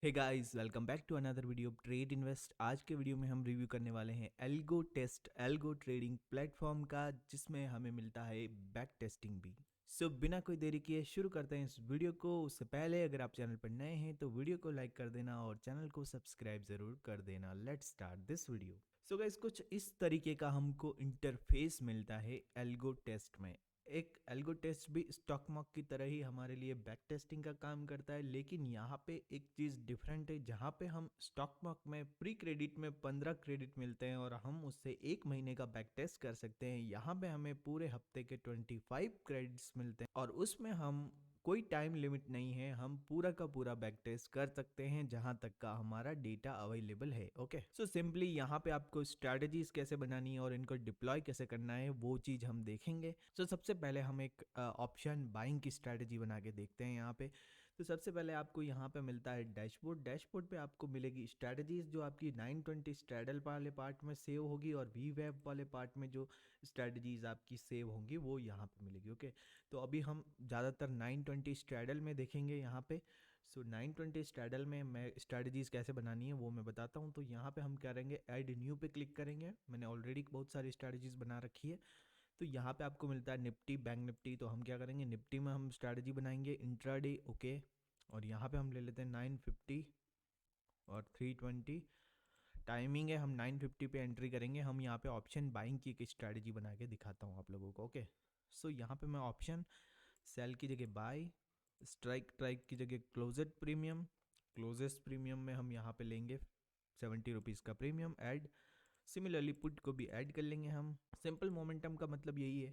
Hey guys, welcome back to another video of trade invest. आज के video में हम रिव्यू करने वाले हैं algo test, algo trading platform का, जिसमें हमें मिलता है बैक टेस्टिंग भी। बिना कोई देरी किए शुरू करते हैं इस वीडियो को। उससे पहले अगर आप चैनल पर नए हैं तो वीडियो को लाइक कर देना और चैनल को सब्सक्राइब ज़रूर कर देना। Let's start this video. Guys, कुछ इस तरीके का हमको इंटरफेस मिलता है एल्गो टेस्ट में। एक एल्गो टेस्ट भी स्टॉक मार्क की तरह ही हमारे लिए बैक टेस्टिंग का काम करता है, लेकिन यहाँ पे एक चीज़ डिफरेंट है। जहाँ पे हम स्टॉक मार्क में प्री क्रेडिट में 15 क्रेडिट मिलते हैं और हम उससे एक महीने का बैक टेस्ट कर सकते हैं, यहाँ पे हमें पूरे हफ्ते के 25 क्रेडिट्स मिलते हैं और उसमें हम कोई टाइम लिमिट नहीं है, हम पूरा का पूरा बैक टेस्ट कर सकते हैं जहां तक का हमारा डेटा अवेलेबल है। ओके, सिंपली यहाँ पे आपको स्ट्रैटेजीज कैसे बनानी है और इनको डिप्लॉय कैसे करना है वो चीज़ हम देखेंगे। सबसे पहले हम एक ऑप्शन बाइंग की स्ट्रैटेजी बना के देखते हैं यहाँ पे। सबसे पहले आपको यहाँ पे मिलता है डैशबोर्ड। डैशबोर्ड पे आपको मिलेगी स्ट्रैटेजीज, जो आपकी 920 स्ट्रैडल वाले पार्ट में सेव होगी और वी वेब वाले पार्ट में जो स्ट्रैटेजीज आपकी सेव होंगी वो यहाँ पे मिलेगी। ओके, तो अभी हम ज़्यादातर 920 स्ट्रैडल में देखेंगे यहाँ पे। 920 स्ट्रैडल में मैं स्ट्रैटेजीज कैसे बनानी है वो मैं बताता हूँ। तो यहाँ पे हम क्या करेंगे, ऐड न्यू पे क्लिक करेंगे। मैंने ऑलरेडी बहुत सारी स्ट्रैटेजीज बना रखी है। तो यहाँ पे आपको मिलता है निफ्टी, बैंक निफ्टी। तो हम क्या करेंगे, निफ्टी में हम स्ट्रैटेजी बनाएंगे इंट्राडे। ओके, और यहाँ पे हम ले लेते हैं 950 और 320। टाइमिंग है, हम 950 पे एंट्री करेंगे। हम यहाँ पे ऑप्शन बाइंग की एक स्ट्रैटेजी बना के दिखाता हूँ आप लोगों को। ओके, यहाँ पे मैं ऑप्शन सेल की जगह बाय, स्ट्राइक ट्राइक की जगह क्लोजेड प्रीमियम, क्लोजेस्ट प्रीमियम में हम यहाँ पे लेंगे 70 रुपीज़ का प्रीमियम ऐड। सिमिलरली पुट को भी ऐड कर लेंगे हम। सिंपल मोमेंटम का मतलब यही है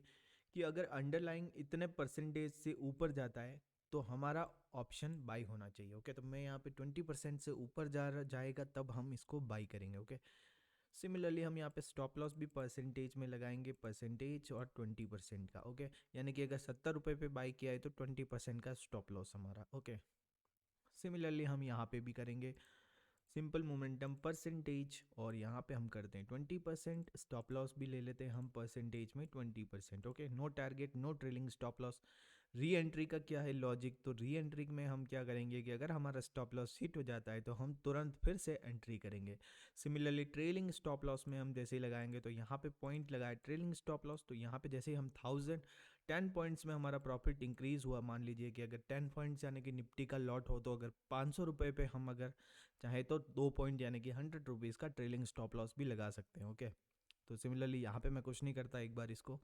कि अगर अंडरलाइंग इतने परसेंटेज से ऊपर जाता है तो हमारा ऑप्शन बाई होना चाहिए। ओके, तो मैं यहाँ पे 20% से ऊपर जाएगा तब हम इसको बाई करेंगे। ओके, सिमिलरली हम यहाँ पे स्टॉप लॉस भी परसेंटेज में लगाएंगे, परसेंटेज और 20% का। ओके, यानी कि अगर 70 रुपये पे बाई किया है तो 20% का स्टॉप लॉस हमारा। ओके, सिमिलरली हम यहाँ पे भी करेंगे सिंपल मोमेंटम परसेंटेज और यहाँ पे हम करते हैं 20%। स्टॉप लॉस भी ले लेते हैं हम परसेंटेज में 20%। Okay, no target, no trailing stop loss. Re entry का क्या है लॉजिक, तो री एंट्री में हम क्या करेंगे कि अगर हमारा स्टॉप लॉस हिट हो जाता है तो हम तुरंत फिर से एंट्री करेंगे। सिमिलरली ट्रेलिंग स्टॉप लॉस में हम जैसे ही लगाएंगे, तो यहाँ पे पॉइंट लगाए ट्रेलिंग स्टॉप लॉस, तो यहाँ पे जैसे ही हम 1010 पॉइंट्स में हमारा प्रॉफिट इंक्रीज हुआ, मान लीजिए कि अगर 10 पॉइंट्स यानी कि निफ्टी का लॉट हो, तो अगर 500 रुपये पे हम अगर चाहे तो 2 पॉइंट यानी कि 100 रुपीज़ का ट्रेलिंग स्टॉप लॉस भी लगा सकते हैं। ओके, तो सिमिलरली यहाँ पे मैं कुछ नहीं करता, एक बार इसको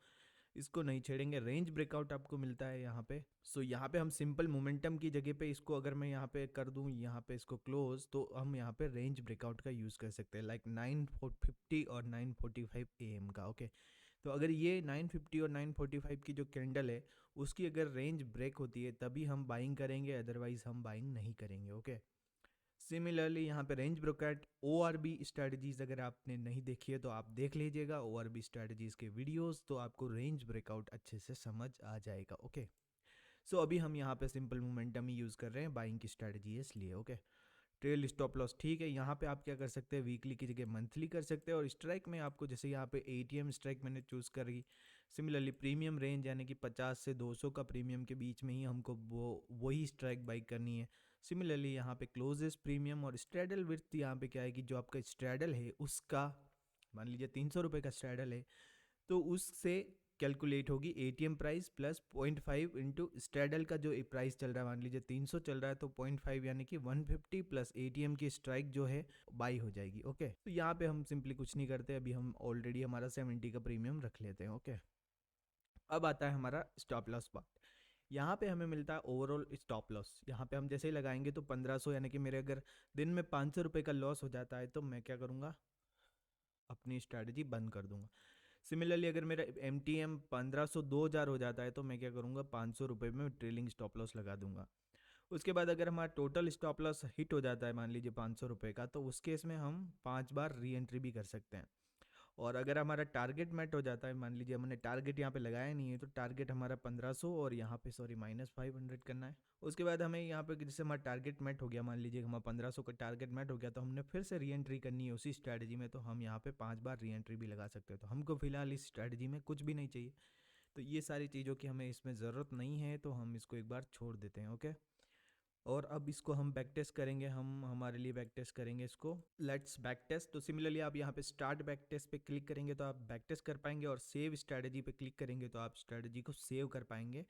इसको नहीं छेड़ेंगे। रेंज ब्रेकआउट आपको मिलता है यहाँ पे। यहाँ पे हम सिंपल मोमेंटम की जगह पे इसको अगर मैं यहाँ पे कर दूँ, यहाँ पे इसको क्लोज, तो हम यहाँ पे रेंज ब्रेकआउट का यूज़ कर सकते हैं, लाइक 950 और 945 AM का। ओके, तो अगर ये 950 और 945 की जो कैंडल है उसकी अगर रेंज ब्रेक होती है तभी हम बाइंग करेंगे, अदरवाइज हम बाइंग नहीं करेंगे। ओके, सिमिलरली यहाँ पे रेंज ब्रोकट ORB स्ट्रेटजीज अगर आपने नहीं देखी है तो आप देख लीजिएगा ORB स्ट्रेटजीज के वीडियोस, तो आपको रेंज ब्रेकआउट अच्छे से समझ आ जाएगा। ओके, अभी हम यहाँ पे सिंपल मोमेंटम ही यूज़ कर रहे हैं बाइंग की स्ट्रेटजी है इसलिए। ओके, ट्रेल स्टॉप लॉस ठीक है। यहाँ पे आप क्या कर सकते हैं, वीकली की जगह मंथली कर सकते हैं। और स्ट्राइक में आपको जैसे यहाँ पे ATM स्ट्राइक मैंने चूज़ करी। सिमिलरली प्रीमियम रेंज यानी कि 50 से 200 का प्रीमियम के बीच में ही हमको वही स्ट्राइक बाई करनी है। सिमिलरली यहाँ पे क्लोजेस्ट प्रीमियम और स्ट्रैडल विड्थ, यहाँ पे क्या है कि जो आपका स्ट्रैडल है उसका मान लीजिए 300 रुपये का स्ट्रैडल है, तो उससे कैलकुलेट होगी ATM price plus 0.5 into straddle का जो प्राइस चल रहा है। मान लीजिए 300 चल रहा है तो 0.5 यानी कि 150 प्लस ATM की स्ट्राइक जो है बाई हो जाएगी। ओके, तो यहाँ पे हम सिंपली कुछ नहीं करते, अभी हम ऑलरेडी हमारा 70 का प्रीमियम रख लेते हैं। ओके, अब आता है हमारा स्टॉप लॉस पार्ट। यहाँ पे हमें मिलता है ओवरऑल स्टॉप लॉस। यहाँ पे हम जैसे ही लगाएंगे तो 1500 यानी कि मेरे अगर दिन में 500 रुपये का लॉस हो जाता है तो मैं क्या करूँगा, अपनी स्ट्रैटेजी बंद कर दूंगा। सिमिलरली अगर मेरा MTM 1500 2000 हो जाता है तो मैं क्या करूँगा, 500 रुपये में ट्रेलिंग स्टॉप लॉस लगा दूंगा। उसके बाद अगर हमारा टोटल स्टॉप लॉस हिट हो जाता है मान लीजिए 500 रुपये का, तो उस केस में हम 5 बार री एंट्री भी कर सकते हैं। और अगर हमारा टारगेट मेट हो जाता है, मान लीजिए हमने टारगेट यहाँ पे लगाया नहीं है, तो टारगेट हमारा 1500 और यहाँ पे सॉरी -500 करना है। उसके बाद हमें यहाँ पे जैसे हमारा टारगेट मेट हो गया, मान लीजिए हमारा 1500 का टारगेट मेट हो गया, तो हमने फिर से री एंट्री करनी है उसी स्ट्रैटेजी में, तो हम यहाँ पे 5 बार री एंट्री भी लगा सकते हैं। तो हमको फिलहाल इस स्ट्रैटेजी में कुछ भी नहीं चाहिए, तो ये सारी चीज़ों की हमें इसमें ज़रूरत नहीं है, तो हम इसको एक बार छोड़ देते हैं। ओके, और अब इसको हम बैक टेस्ट करेंगे, हम हमारे लिए बैक टेस्ट करेंगे इसको। Let's back test. तो सिमिलरली आप यहाँ पे स्टार्ट बैक टेस्ट पे क्लिक करेंगे तो आप बैक टेस्ट कर पाएंगे, और सेव स्ट्रैटेजी पे क्लिक करेंगे तो आप स्ट्रैटेजी को सेव कर पाएंगे,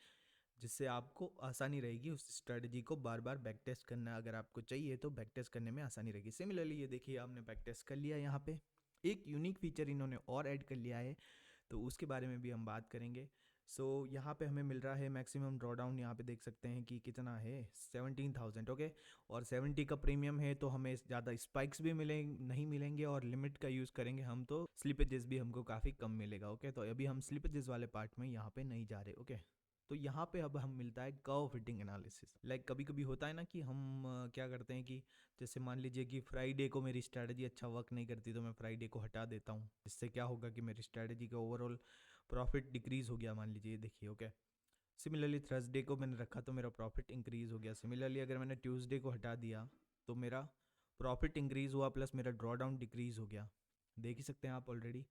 जिससे आपको आसानी रहेगी उस स्ट्रैटेजी को बार बार बैक टेस्ट करना। अगर आपको चाहिए तो बैक टेस्ट करने में आसानी रहेगी। सिमिलरली ये देखिए आपने बैक टेस्ट कर लिया। यहाँ पे एक यूनिक फीचर इन्होंने और ऐड कर लिया है, तो उसके बारे में भी हम बात करेंगे। सो यहाँ पे हमें मिल रहा है मैक्सिमम ड्रॉडाउन, यहाँ पे देख सकते हैं कि कितना है 17,000। ओके, और 70 का प्रीमियम है, तो हमें ज़्यादा स्पाइक्स भी नहीं मिलेंगे, और लिमिट का यूज़ करेंगे हम तो स्लिपेजेस भी हमको काफ़ी कम मिलेगा। ओके, तो अभी हम स्लिपेजेस वाले पार्ट में यहाँ पे नहीं जा रहे। ओके, तो यहाँ पे अब हम मिलता है कर्व फिटिंग एनालिसिस। लाइक कभी कभी होता है ना कि हम क्या करते हैं कि जैसे मान लीजिए कि फ्राइडे को मेरी स्ट्रैटेजी अच्छा वर्क नहीं करती, तो मैं फ्राइडे को हटा देता हूँ। इससे क्या होगा कि मेरी स्ट्रैटेजी का ओवरऑल प्रॉफिट डिक्रीज हो गया, मान लीजिए, देखिए। ओके, सिमिलरली थर्सडे को मैंने रखा तो मेरा प्रॉफिट इंक्रीज हो गया। सिमिलरली अगर मैंने ट्यूसडे को हटा दिया तो मेरा प्रॉफिट इंक्रीज हुआ, प्लस मेरा ड्रॉ डाउन डिक्रीज हो गया, देख ही सकते हैं आप ऑलरेडी।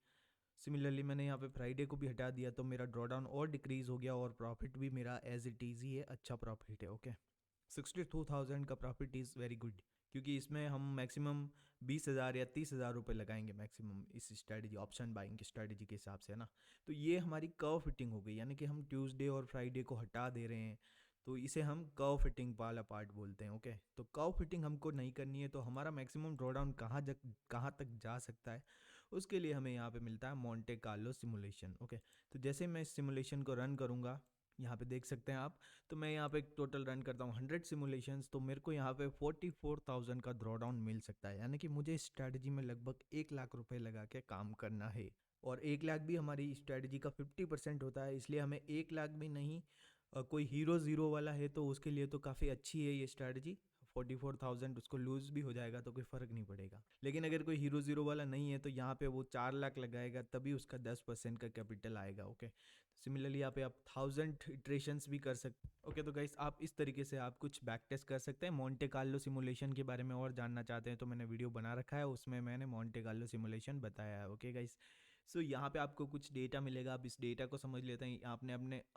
सिमिलरली मैंने यहाँ पे फ्राइडे को भी हटा दिया तो मेरा ड्रॉ डाउन और डिक्रीज हो गया, और प्रॉफिट भी मेरा एज इट इज़ ही है, अच्छा प्रॉफिट है। ओके, 62,000 का प्रॉफिट इज़ वेरी गुड, क्योंकि इसमें हम मैक्सिमम 20,000 या 30,000 रुपये लगाएंगे मैक्सिमम इस स्ट्रैटेजी, ऑप्शन बाइंग की स्ट्रैटेजी के हिसाब से, है ना। तो ये हमारी कर्व फिटिंग हो गई, यानी कि हम ट्यूसडे और फ्राइडे को हटा दे रहे हैं, तो इसे हम कर्व फिटिंग वाला पार्ट बोलते हैं। ओके, तो कर्व फिटिंग हमको नहीं करनी है, तो हमारा मैक्सिमम ड्रॉडाउन कहाँ तक जा सकता है, उसके लिए हमें यहाँ पे मिलता है मोंटे कार्लो सिमुलेशन। ओके, तो जैसे मैं इस सिमुलेशन को रन करूँगा, यहाँ पे देख सकते हैं आप, तो मैं यहाँ पे टोटल रन करता हूँ 100 सिमुलेशंस, तो मेरे को यहाँ पे 44,000 का ड्रॉडाउन मिल सकता है, यानी कि मुझे इस स्ट्रैटेजी में लगभग 1 लाख रुपए लगा के काम करना है। और 1 लाख भी हमारी स्ट्रैटेजी का 50% होता है, इसलिए हमें 1 लाख भी नहीं, कोई हीरो ज़ीरो वाला है तो उसके लिए तो काफ़ी अच्छी है ये स्ट्रैटेजी। 44,000 उसको लूज़ भी हो जाएगा तो कोई फ़र्क नहीं पड़ेगा। लेकिन अगर कोई हीरो ज़ीरो वाला नहीं है तो यहाँ पे वो 4 लाख लगाएगा, तभी उसका 10% का कैपिटल आएगा। ओके, सिमिलरली यहाँ पे आप 1000 इटरेशंस भी कर सकते। ओके, तो गाइस आप इस तरीके से आप कुछ बैक टेस्ट कर सकते हैं। मोंटे कार्लो सिमुलेशन के बारे में और जानना चाहते हैं तो मैंने वीडियो बना रखा है, उसमें मैंने मोंटे कार्लो सिमुलेशन बताया है। ओके गाइस, सो यहाँ पे आपको कुछ डेटा मिलेगा, आप इस डेटा को समझ लेते हैं।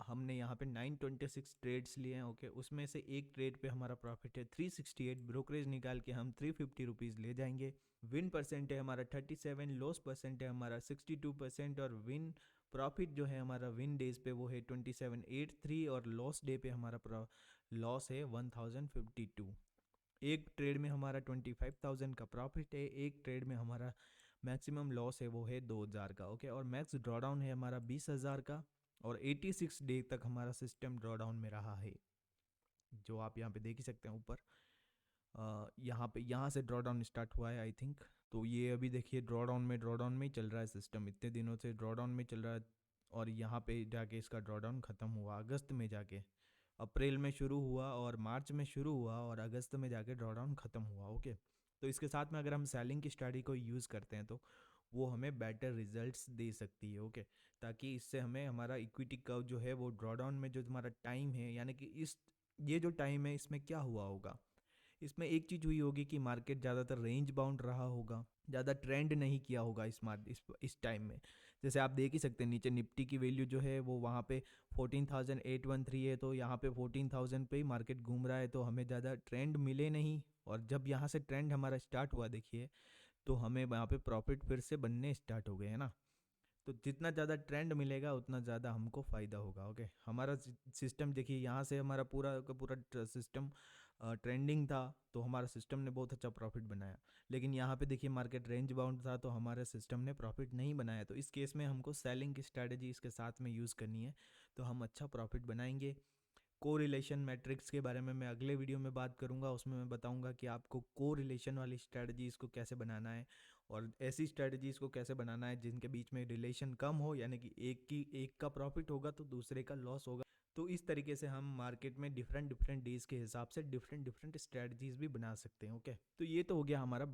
हमने यहाँ पे 926 ट्रेड्स लिए हैं। ओके, उसमें से एक ट्रेड पे हमारा प्रॉफिट है 368, ब्रोकरेज निकाल के हम 350 रुपीज़ ले जाएंगे। विन परसेंट है हमारा 37, लॉस परसेंट है हमारा 62%, और विन प्रॉफिट जो है हमारा विन डेज पे वो है 2783, और लॉस डे पे हमारा लॉस है 1052। एक ट्रेड में हमारा 25,000 का प्रॉफिट है, एक ट्रेड में हमारा मैक्सिमम लॉस है वो है 2,000 का। ओके, और मैक्स ड्रॉडाउन है हमारा 20,000 का, और 86 डे तक हमारा सिस्टम ड्रॉडाउन में रहा है, जो आप यहाँ पे देख ही सकते हैं ऊपर। यहाँ से ड्रॉडाउन स्टार्ट हुआ है आई थिंक, तो ये अभी देखिए ड्रॉडाउन में ही चल रहा है सिस्टम, इतने दिनों से ड्रॉडाउन में चल रहा है, और यहाँ पे जाके इसका ड्रॉडाउन ख़त्म हुआ अगस्त में जाके। अप्रैल में शुरू हुआ और मार्च में शुरू हुआ और अगस्त में जाके ड्रॉडाउन ख़त्म हुआ। ओके, तो इसके साथ में अगर हम सेलिंग की स्ट्रैटेजी को यूज़ करते हैं तो वो हमें बेटर रिजल्ट्स दे सकती है। ओके, ताकि इससे हमें हमारा इक्विटी कर्व जो है वो ड्रॉडाउन में जो हमारा टाइम है, यानी कि ये जो टाइम है इसमें क्या हुआ होगा, इसमें एक चीज़ हुई होगी कि मार्केट ज़्यादातर रेंज बाउंड रहा होगा, ज़्यादा ट्रेंड नहीं किया होगा इस टाइम में। जैसे आप देख ही सकते हैं नीचे निफ्टी की वैल्यू जो है वो वहाँ पे 14,813 है, तो यहाँ पे 14,000 पे ही मार्केट घूम रहा है, तो हमें ज़्यादा ट्रेंड मिले नहीं। और जब यहाँ से ट्रेंड हमारा स्टार्ट हुआ देखिए, तो हमें यहाँ पे प्रॉफिट फिर से बनने स्टार्ट हो गए, है ना। तो जितना ज़्यादा ट्रेंड मिलेगा उतना ज़्यादा हमको फ़ायदा होगा। ओके, हमारा सिस्टम देखिए, यहाँ से हमारा पूरा का पूरा सिस्टम ट्रेंडिंग था, तो हमारा सिस्टम ने बहुत अच्छा प्रॉफिट बनाया। लेकिन यहाँ पे देखिए मार्केट रेंज बाउंड था, तो हमारे सिस्टम ने प्रॉफिट नहीं बनाया। तो इस केस में हमको सेलिंग की स्ट्रैटेजी इसके साथ में यूज़ करनी है, तो हम अच्छा प्रॉफिट बनाएंगे। कोरिलेशन मैट्रिक्स के बारे में मैं अगले वीडियो में बात करूंगा, उसमें मैं बताऊंगा कि आपको कोरिलेशन वाली स्ट्रैटेजीज़ को कैसे बनाना है, और ऐसी स्ट्रैटेजीज़ को कैसे बनाना है जिनके बीच में रिलेशन कम हो, यानी कि एक का प्रॉफिट होगा तो दूसरे का लॉस होगा। तो इस तरीके से हम मार्केट में डिफरेंट डिफरेंट डेज के हिसाब से डिफरेंट डिफरेंट स्ट्रैटेजीज़ भी बना सकते हैं। ओके, तो ये तो हो गया हमारा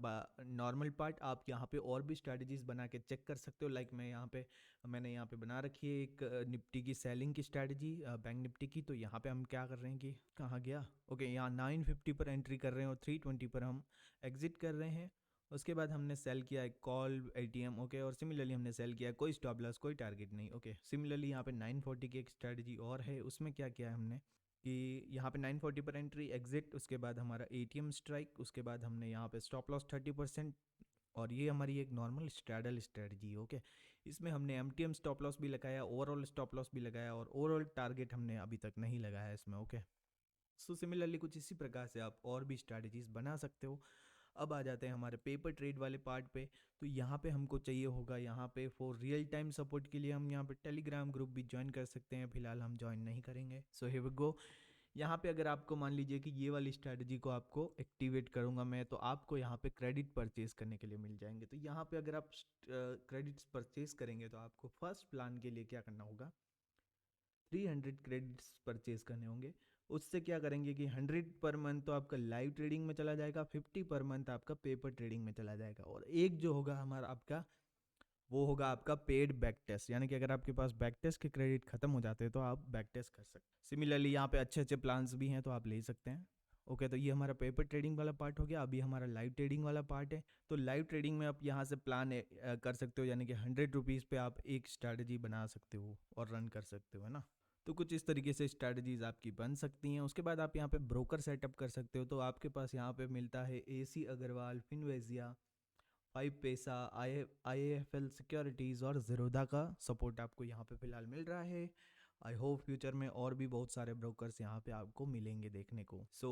नॉर्मल पार्ट। आप यहाँ पे और भी स्ट्रैटेजीज़ बना के चेक कर सकते हो। लाइक मैंने यहाँ पे बना रखी है एक निफ्टी की सेलिंग की स्ट्रैटेजी, बैंक निफ्टी की। तो यहाँ पे हम क्या कर रहे हैं कि कहाँ गया, ओके, यहाँ 950 पर एंट्री कर रहे हैं और 320 पर हम एग्जिट कर रहे हैं। उसके बाद हमने सेल किया है कॉल एटीएम। ओके, और सिमिलरली हमने सेल किया है, कोई स्टॉप लॉस कोई टारगेट नहीं। ओके, सिमिलरली यहाँ पे 940 की एक स्ट्रैटेजी और है, उसमें क्या किया है हमने, कि यहाँ पे 940 पर एंट्री एग्जिट, उसके बाद हमारा एटीएम स्ट्राइक, उसके बाद हमने यहाँ पे स्टॉप लॉस 30%। और ये हमारी एक नॉर्मल स्ट्रैडल स्ट्रेटजी। ओके, इसमें हमने एमटीएम स्टॉप लॉस भी लगाया, ओवरऑल स्टॉप लॉस भी लगाया, और ओवरऑल टारगेट हमने अभी तक नहीं लगाया इसमें। ओके, सो सिमिलरली कुछ इसी प्रकार से आप और भी स्ट्रैटेजीज बना सकते हो। अब आ जाते हैं हमारे पेपर ट्रेड वाले पार्ट पे। तो यहाँ पे हमको चाहिए होगा, यहाँ पे फॉर रियल टाइम सपोर्ट के लिए हम यहाँ पे टेलीग्राम ग्रुप भी ज्वाइन कर सकते हैं। फिलहाल हम ज्वाइन नहीं करेंगे। So here we go. यहाँ पे अगर आपको मान लीजिए कि ये वाली स्ट्रैटेजी को आपको एक्टिवेट करूँगा मैं, तो आपको यहाँ पे क्रेडिट परचेज करने के लिए मिल जाएंगे। तो यहाँ पे अगर आप क्रेडिट्स परचेज करेंगे तो आपको फर्स्ट प्लान के लिए क्या करना होगा, 300 क्रेडिट्स परचेज करने होंगे। उससे क्या करेंगे कि 100 पर मंथ तो आपका लाइव ट्रेडिंग में चला जाएगा, 50 पर मंथ आपका पेपर ट्रेडिंग में चला जाएगा, और एक जो होगा हमारा आपका, वो होगा आपका पेड बैक टेस्ट। यानी कि अगर आपके पास बैक टेस्ट के क्रेडिट खत्म हो जाते हैं तो आप बैक टेस्ट कर सकते हैं। सिमिलरली यहाँ पे अच्छे अच्छे प्लान्स भी हैं तो आप ले सकते हैं। ओके, तो ये हमारा पेपर ट्रेडिंग वाला पार्ट हो गया। अभी हमारा लाइव ट्रेडिंग वाला पार्ट है। तो लाइव ट्रेडिंग में आप यहाँ से प्लान कर सकते हो, यानी कि 100 रुपीज़ पे आप एक स्ट्रैटेजी बना सकते हो और रन कर सकते हो, है ना। तो कुछ इस तरीके से स्ट्रैटेजीज आपकी बन सकती हैं। उसके बाद आप यहाँ पे ब्रोकर सेटअप कर सकते हो। तो आपके पास यहाँ पे मिलता है AC अग्रवाल, फिनवेजिया, 5पैसा, IIFL सिक्योरिटीज़ और ज़ीरोधा का सपोर्ट आपको यहाँ पे फ़िलहाल मिल रहा है। आई होप फ्यूचर में और भी बहुत सारे ब्रोकर्स यहाँ पे आपको मिलेंगे देखने को। सो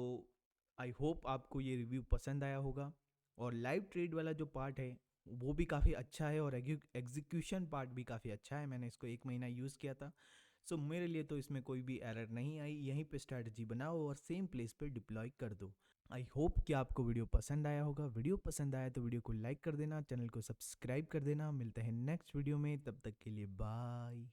आई होप आपको ये रिव्यू पसंद आया होगा। और लाइव ट्रेड वाला जो पार्ट है वो भी काफ़ी अच्छा है, और एग्जीक्यूशन पार्ट भी काफ़ी अच्छा है। मैंने इसको 1 महीना यूज़ किया था। सो मेरे लिए तो इसमें कोई भी एरर नहीं आई। यहीं पे स्ट्रैटेजी बनाओ और सेम प्लेस पे डिप्लॉय कर दो। आई होप कि आपको वीडियो पसंद आया होगा। वीडियो पसंद आया तो वीडियो को लाइक कर देना, चैनल को सब्सक्राइब कर देना। मिलते हैं नेक्स्ट वीडियो में, तब तक के लिए बाय।